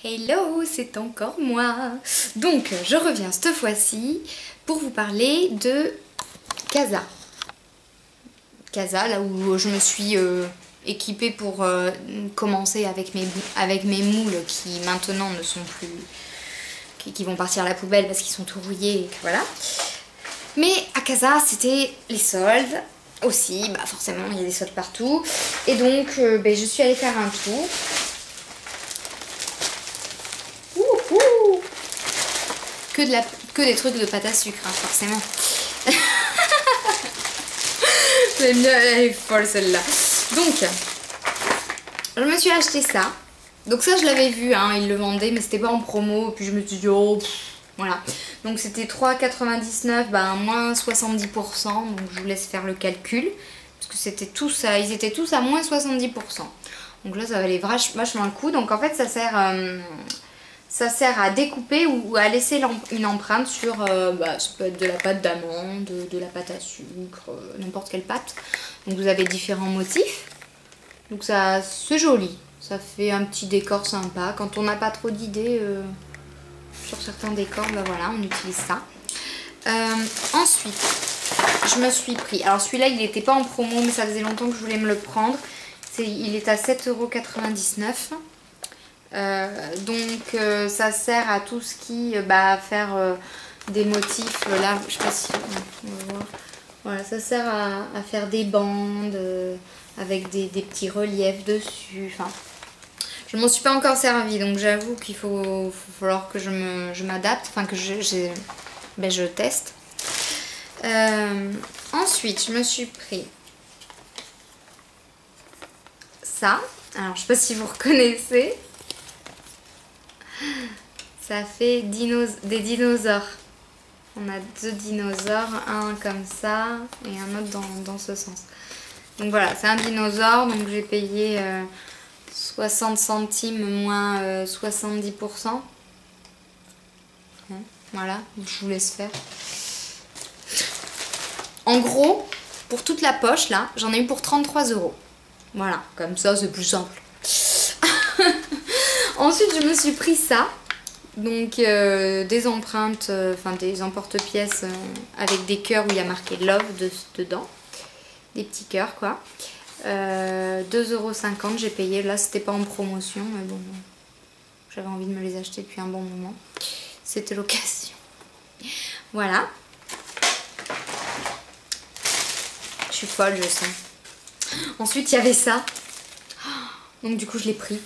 Hello, c'est encore moi. Donc, je reviens cette fois-ci pour vous parler de Casa. Casa, là où je me suis équipée pour commencer avec mes moules qui maintenant ne sont plus... qui vont partir à la poubelle parce qu'ils sont tout rouillés et que voilà. Mais à Casa, c'était les soldes aussi. Bah forcément, il y a des soldes partout. Et donc, je suis allée faire un tour. Que des trucs de pâte à sucre, hein, forcément. J'aime bien, elle est folle celle-là. Donc, je me suis acheté ça. Donc ça, je l'avais vu, hein, ils le vendaient, mais c'était pas en promo. Puis je me suis dit, oh, voilà. Donc c'était 3,99, bah, moins 70%. Donc je vous laisse faire le calcul. Parce que c'était tous à, ils étaient tous à moins 70%. Donc là, ça valait vachement le coup. Donc en fait, ça sert à découper ou à laisser une empreinte sur, ça peut être de la pâte d'amande, de la pâte à sucre, n'importe quelle pâte. Donc vous avez différents motifs. Donc ça, c'est joli. Ça fait un petit décor sympa. Quand on n'a pas trop d'idées sur certains décors, bah voilà, on utilise ça. Ensuite, je me suis pris... Alors celui-là, il n'était pas en promo, mais ça faisait longtemps que je voulais me le prendre. Il est à 7,99 €. Donc ça sert à tout ce qui faire des motifs là, je sais pas si on va voir. Voilà, ça sert à faire des bandes avec des petits reliefs dessus. Enfin, je m'en suis pas encore servi, donc j'avoue qu'il faut falloir que je m'adapte, enfin que je teste. Ensuite, je me suis pris ça. Alors, je sais pas si vous reconnaissez. Ça fait des dinosaures. On a deux dinosaures, un comme ça et un autre dans ce sens. Donc voilà, c'est un dinosaure, donc j'ai payé 60 centimes moins 70%. Voilà, je vous laisse faire. En gros, pour toute la poche là, j'en ai eu pour 33 €. Voilà, comme ça c'est plus simple. Ensuite, je me suis pris ça. Donc, des empreintes, des emporte-pièces avec des cœurs où il y a marqué Love dedans. Des petits cœurs, quoi. 2,50 € j'ai payé. Là, c'était pas en promotion, mais bon, j'avais envie de me les acheter depuis un bon moment. C'était l'occasion. Voilà. Je suis folle, je sens. Ensuite, il y avait ça. Donc, du coup, je l'ai pris.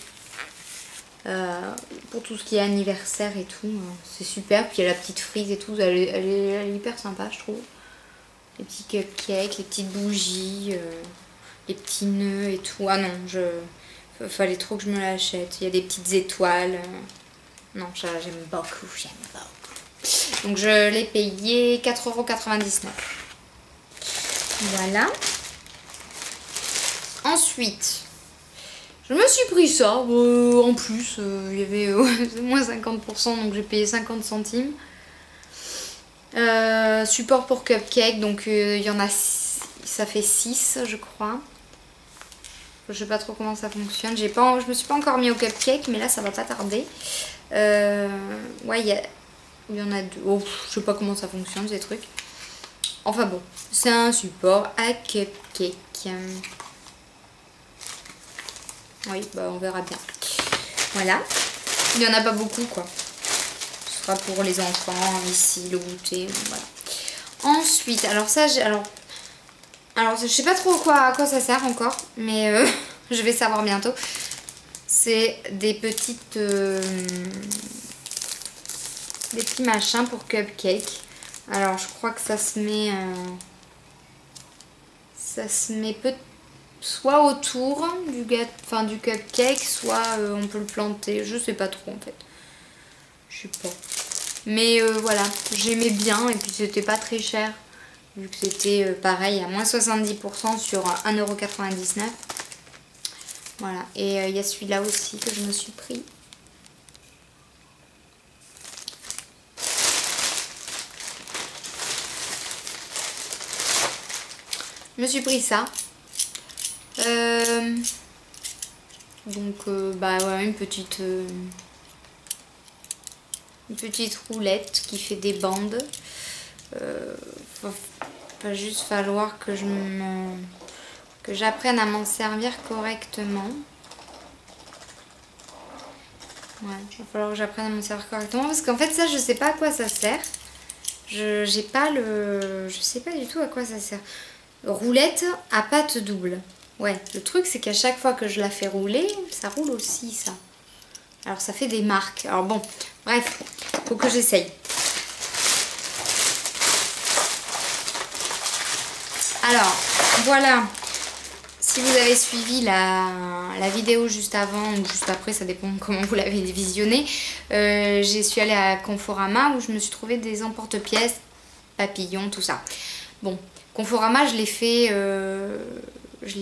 Pour tout ce qui est anniversaire et tout, c'est super. Puis il y a la petite frise et tout, elle est hyper sympa, je trouve. Les petits cupcakes, les petites bougies, les petits nœuds et tout. Ah non, fallait trop que je me l'achète. Il y a des petites étoiles. Non, j'aime beaucoup, Donc je l'ai payé 4,99 €. Voilà. Ensuite, je me suis pris ça, en plus, il y avait moins 50%, donc j'ai payé 50 centimes. Support pour cupcake, donc il y en a, ça fait 6 je crois. Je sais pas trop comment ça fonctionne, je me suis pas encore mis au cupcake, mais là ça va pas tarder. Ouais, il y en a deux, je sais pas comment ça fonctionne ces trucs. Enfin bon, c'est un support à cupcake. Oui, on verra bien. Voilà. Il n'y en a pas beaucoup, quoi. Ce sera pour les enfants, ici, le goûter. Voilà. Ensuite, alors ça, alors je sais pas trop à quoi ça sert encore, mais je vais savoir bientôt. C'est des petites... des petits machins pour cupcake. Alors, je crois que ça se met... soit autour du cupcake, soit on peut le planter. Je sais pas trop en fait. Je sais pas. Mais voilà, j'aimais bien et puis c'était pas très cher. Vu que c'était pareil à moins 70% sur 1,99 €. Voilà, et il y a celui-là aussi que je me suis pris. Je me suis pris ça. Donc, voilà, une petite Une petite roulette qui fait des bandes. Va juste falloir que j'apprenne à m'en servir correctement. Ouais, il va falloir que j'apprenne à m'en servir correctement parce qu'en fait ça je sais pas à quoi ça sert. Je sais pas du tout à quoi ça sert. Roulette à pâte double. Ouais, le truc c'est qu'à chaque fois que je la fais rouler, ça roule aussi ça. Alors ça fait des marques. Alors bon, bref, faut que j'essaye. Alors, voilà. Si vous avez suivi la vidéo juste avant ou juste après, ça dépend comment vous l'avez visionné, je suis allée à Conforama où je me suis trouvé des emporte-pièces, papillons, tout ça. Bon, Conforama, je l'ai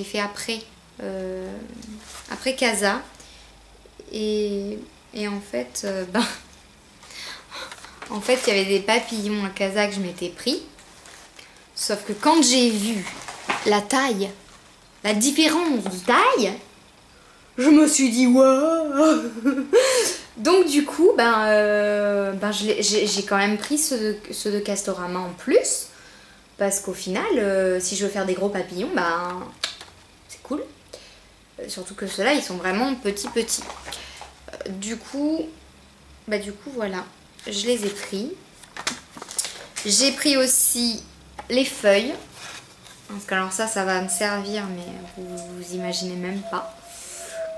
fait après Casa. Et en fait, en fait, il y avait des papillons à Casa que je m'étais pris. Sauf que quand j'ai vu la taille, la différence de taille, je me suis dit waouh. Donc du coup, j'ai quand même pris ceux de Castorama en plus. Parce qu'au final, si je veux faire des gros papillons, c'est cool. Surtout que ceux-là, ils sont vraiment petits. Du coup, voilà, je les ai pris. J'ai pris aussi les feuilles. Parce que alors ça va me servir, mais vous imaginez même pas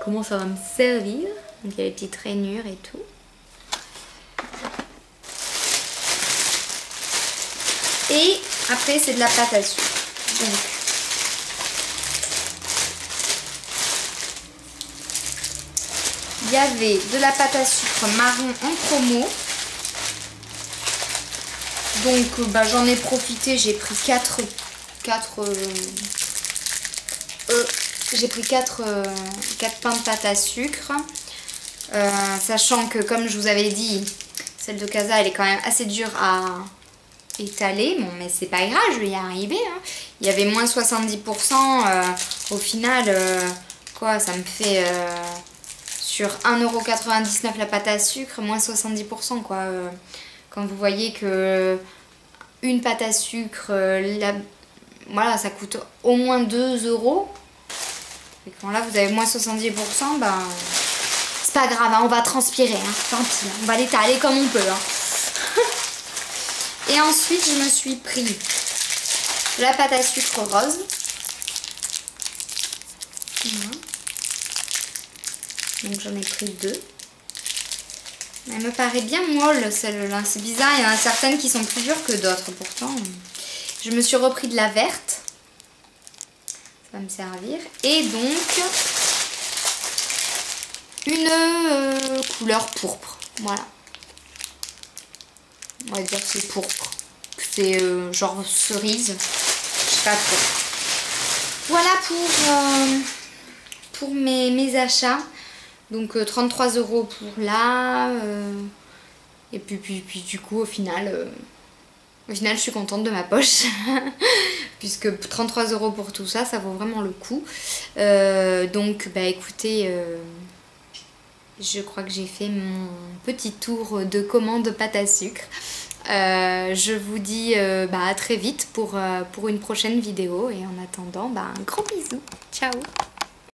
comment ça va me servir. Donc il y a les petites rainures et tout. Et après c'est de la pâte à sucre. Donc, il y avait de la pâte à sucre marron en promo. Donc j'en ai profité, j'ai pris 4 pains de pâte à sucre. Sachant que comme je vous avais dit, celle de Casa elle est quand même assez dure à étaler. Bon mais c'est pas grave, je vais y arriver. Hein. Il y avait moins 70%. Au final, quoi, ça me fait sur 1,99 € la pâte à sucre, moins 70% quoi. Quand vous voyez que une pâte à sucre, voilà, ça coûte au moins 2 €. Et quand là vous avez moins 70%, c'est pas grave, hein, on va transpirer, hein, tant pis, on va l'étaler comme on peut. Hein. Et ensuite je me suis pris la pâte à sucre rose. Voilà. Donc j'en ai pris 2. Elle me paraît bien molle celle-là, c'est bizarre, il y en a certaines qui sont plus dures que d'autres pourtant. Je me suis repris de la verte, ça va me servir. Et donc une couleur pourpre, voilà. On va dire que c'est pourpre, c'est genre cerise, je sais pas trop. Voilà pour mes achats. Donc 33 € pour là. Et puis du coup au final je suis contente de ma poche. Puisque 33 € pour tout ça, ça vaut vraiment le coup. Donc écoutez, je crois que j'ai fait mon petit tour de commande pâte à sucre. Je vous dis à très vite pour une prochaine vidéo. Et en attendant, un gros bisou. Ciao.